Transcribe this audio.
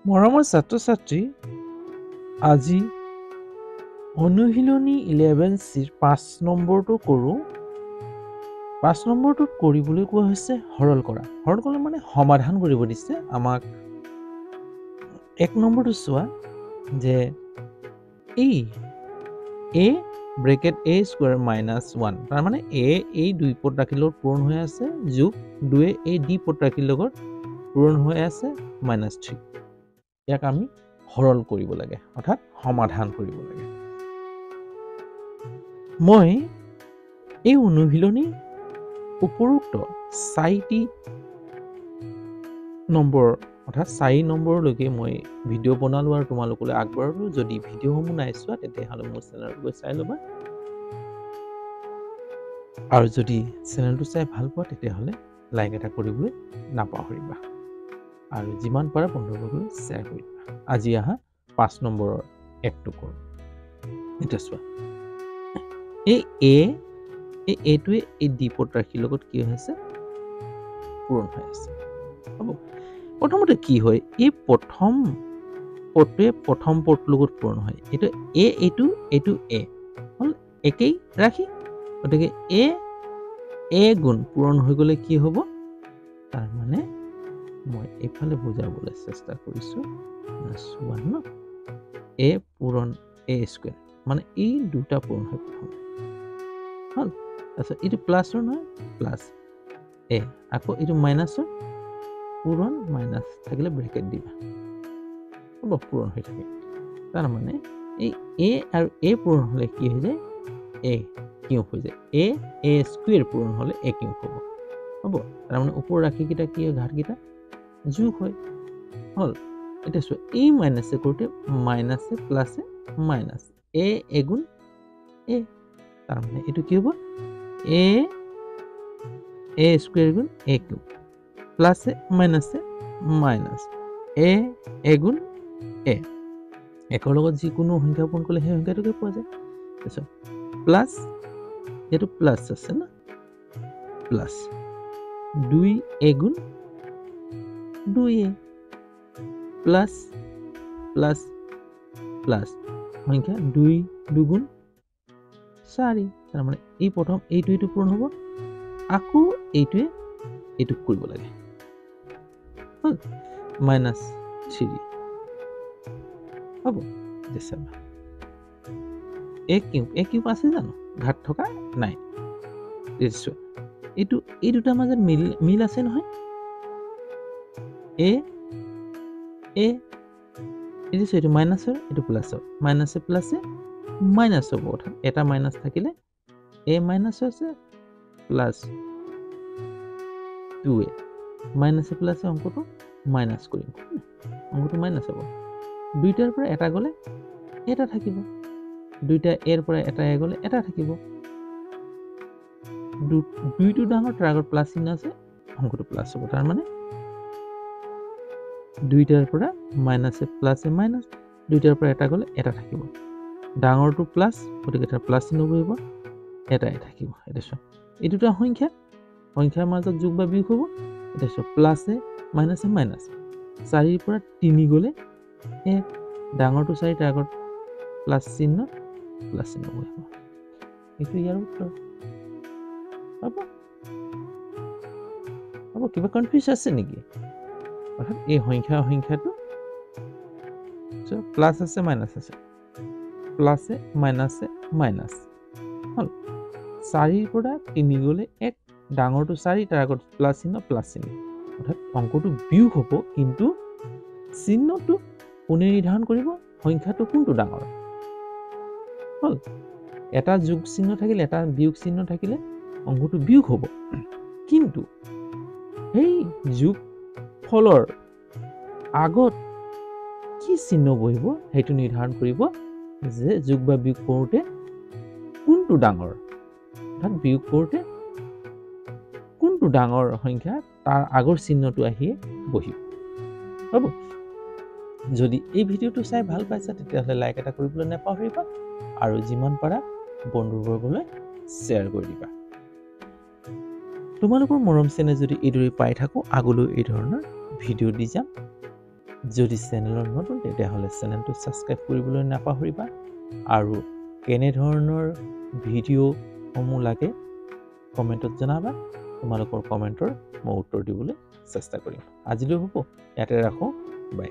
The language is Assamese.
মৰমৰ ছাত্ৰ-ছাত্ৰী, আজি অনুশীলনী 11C 5 নম্বৰটো কৰোঁ। 5 নম্বৰটোত কৰিবলৈ কোৱা হৈছে সৰল কৰা। সৰল কৰা মানে সমাধান কৰিব দিছে আমাক। 1 নম্বৰটো চোৱা যে a bracket a square minus 1 তাৰ মানে a এই দুই পদ ৰাশিৰ লগত পূৰণ হৈ আছে যোগ 2 এই d পদ ৰাশিৰ লগত পূৰণ হৈ আছে -3। ইয়াক আমি সৰল কৰিব লাগে অৰ্থাৎ সমাধান কৰিব লাগে। মই এই অনুশীলনী উপৰোক্ত 4টি নম্বৰ অৰ্থাৎ 4 নম্বৰলৈকে মই ভিডিঅ' বনালোঁ আৰু তোমালোকলৈ আগবঢ়ালোঁ। যদি ভিডিঅ'সমূহ নাই চোৱা তেতিয়াহ'লে মোৰ চেনেলটো গৈ চাই ল'বা, আৰু যদি চেনেলটো চাই ভাল পোৱা তেতিয়াহ'লে লাইক এটা কৰিবলৈ নাপাহৰিবা, আৰু যিমান পাৰা বন্ধুবৰ্গলৈ শ্বেয়াৰ কৰিবা। আজি আহা 5 নম্বৰৰ একটো কৰোঁ। এতিয়া চোৱা এই এটোৱে এই d পদ ৰাশিৰ লগত কি হৈছে পূৰণ হৈ আছে। হ'ব, প্ৰথমতে কি হয় এই প্ৰথম পদটোৱে প্ৰথম পদটোৰ লগত পূৰণ হয়। এইটো a এইটো a হ'ল একেই ৰাশি, গতিকে a গুণ পূৰণ হৈ গ'লে কি হ'ব, তাৰ মানে মই এইফালে বুজাবলৈ চেষ্টা কৰিছোঁ -1 ন a পূৰণ a স্কোয়াৰ মানে এই দুটা পূৰণ হয় প্ৰথম হ'ল। তাৰপিছত এইটো প্লাছৰ নহয় প্লাছ a, আকৌ এইটো মাইনাছৰ পূৰণ মাইনাছ থাকিলে ব্ৰেকেট দিবা, হ'ব পূৰণ হৈ থাকে। তাৰ মানে এই a আৰু a পূৰণ হ'লে কি হৈ যায় a কিউব হৈ যায়, a স্কোয়াৰ পূৰণ হ'লে a কিউব হ'ব। হ'ব, তাৰমানে ওপৰ ৰাশিকেইটা কি হয় ঘাটকেইটা যোগ হয় হ'ল। এতিয়া চোৱা এই মাইনাছে কৰোঁতে মাইনাছে প্লাছে মাইনাছ a গুণ a, তাৰমানে এইটো কি হ'ব a স্কোয়াৰ গুণ a কিউব প্লাছে মাইনাছে মাইনাছ a গুণ a, একৰ লগত যিকোনো সংখ্যা পূৰণ কৰিলে সেই সংখ্যাটোকে পোৱা যায়। তাৰপিছত প্লাছ এইটো প্লাছ আছে না প্লাছ 2a গুণ 2a প্লাছ প্লাছ প্লাছ সংখ্যা 2 দুগুণ 4, তাৰমানে এই প্ৰথম এইটো পূৰণ হ'ব, আকৌ এইটোৱে এইটোক কৰিব লাগে হ'ল -3 হ'ব। চাবা a কিউব আছে জানো, ঘাট থকা নাই। এই দুটাৰ মাজত মিল আছে নহয়, এইটো মাইনাছৰ এইটো প্লাছৰ, মাইনাছে প্লাছে মাইনাছ হ'ব, অৰ্থাৎ এটা মাইনাছ থাকিলে a মাইনাছ আছে প্লাছ 2a মাইনাছে প্লাছে অংকটো মাইনাছ কৰিম, অংকটো মাইনাছ হ'ব। দুইটাৰ পৰা এটা গ'লে এটা থাকিব, দুইটা এৰ পৰা এটা গ'লে এটা থাকিব, দুইটো ডাঙৰ তাৰ আগত প্লাছ চিহ্ন আছে, অংকটো প্লাছ হ'ব। তাৰ মানে দুইটাৰ পৰা মাইনাছে প্লাছে মাইনাছ, দুইটাৰ পৰা এটা গ'লে এটা থাকিব, ডাঙৰটো প্লাছ গতিকে এটা প্লাছ চিহ্ন বহিব, এটাই থাকিব। এতিয়া চোৱা এই দুটা সংখ্যাৰ মাজত যোগ বা বিয়োগ হ'ব। এতিয়া চোৱা প্লাছে মাইনাছে মাইনাছ, 4ৰ পৰা 3 গ'লে 1, ডাঙৰটো 4 তাৰ আগত প্লাছ চিহ্ন বহিব, এইটো ইয়াৰ উত্তৰ হ'ব। কিবা কনফিউজ আছে নেকি? অৰ্থাৎ এই সংখ্যাটো প্লাছ আছে মাইনাছ আছে, প্লাছে মাইনাছে মাইনাছ হ'ল, 4ৰ পৰা 3 গ'লে 1, ডাঙৰটো 4 তাৰ আগত প্লাছ চিহ্ন অৰ্থাৎ অংকটো বিয়োগ হ'ব, কিন্তু চিহ্নটো কোনে নিৰ্ধাৰণ কৰিব সংখ্যাটো কোনটো ডাঙৰ হ'ল। এটা যোগ চিহ্ন থাকিলে এটা বিয়োগ চিহ্ন থাকিলে অংকটো বিয়োগ হ'ব, কিন্তু সেই যোগ ফলৰ আগত কি চিহ্ন বহিব সেইটো নিৰ্ধাৰণ কৰিব যে যোগ বা বিয়োগ কৰোঁতে কোনটো ডাঙৰ, অৰ্থাৎ বিয়োগ কৰোঁতে কোনটো ডাঙৰ সংখ্যা তাৰ আগৰ চিহ্নটো আহিয়ে বহিব। হ'ব, যদি এই ভিডিঅ'টো চাই ভাল পাইছা তেতিয়াহ'লে লাইক এটা কৰিবলৈ নাপাহৰিবা, আৰু যিমান পাৰা বন্ধুবৰ্গলৈ শ্বেয়াৰ কৰি দিবা। তোমালোকৰ মৰম চেনেহ যদি এইদৰে পাই থাকোঁ, আগলৈ এই ধৰণৰ ভিডিঅ' দি যাম। যদি চেনেলত নতুন তেতিয়াহ'লে চেনেলটো ছাবস্ক্ৰাইব কৰিবলৈ নাপাহৰিবা আৰু কেনেধৰণৰ ভিডিঅ'সমূহ লাগে কমেণ্টত জনাবা তোমালোকৰ কমেণ্টৰ মই উত্তৰ দিবলৈ চেষ্টা কৰিম আজিলৈ হ'ব ইয়াতে ৰাখোঁ বাই